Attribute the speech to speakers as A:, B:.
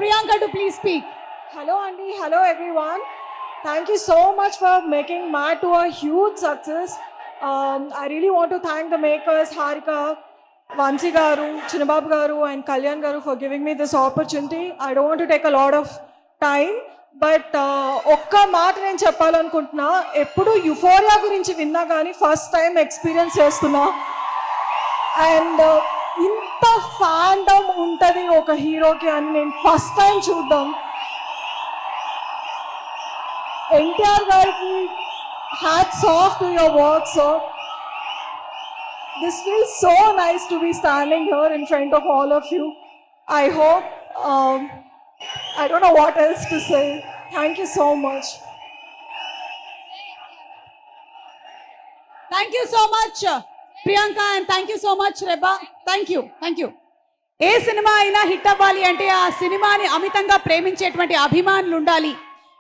A: Priyanka to please speak.
B: Hello Andy, hello everyone. Thank you so much for making Matt to a huge success. I really want to thank the makers, Harika, Vansi Garu, Chinnababu Garu and Kalyan Garu for giving me this opportunity. I don't want to take a lot of time, but ఒక్క మాట నేను చెప్పాలనుకుంటున్నా. ఎప్పుడు euphoria గురించి విన్నా కానీ first time experience చేస్తున్నా. And ఇంత fandom ఉంటుంది ఒక హీరోకి అని నేను ఫస్ట్ టైం చూద్దాం. ఎన్టీఆర్ గారికి hats off to your work sir. This feels so nice to be standing here in front of all of you. I hope, I don't know what else to say. Thank you so much.
A: Thank you so much, Priyanka, and thank you so much, Reba. Thank you. A cinema అయినా hit అవ్వాలి అంటే ఆ సినిమాని అమితంగా ప్రేమించేటువంటి అభిమానులు ఉండాలి.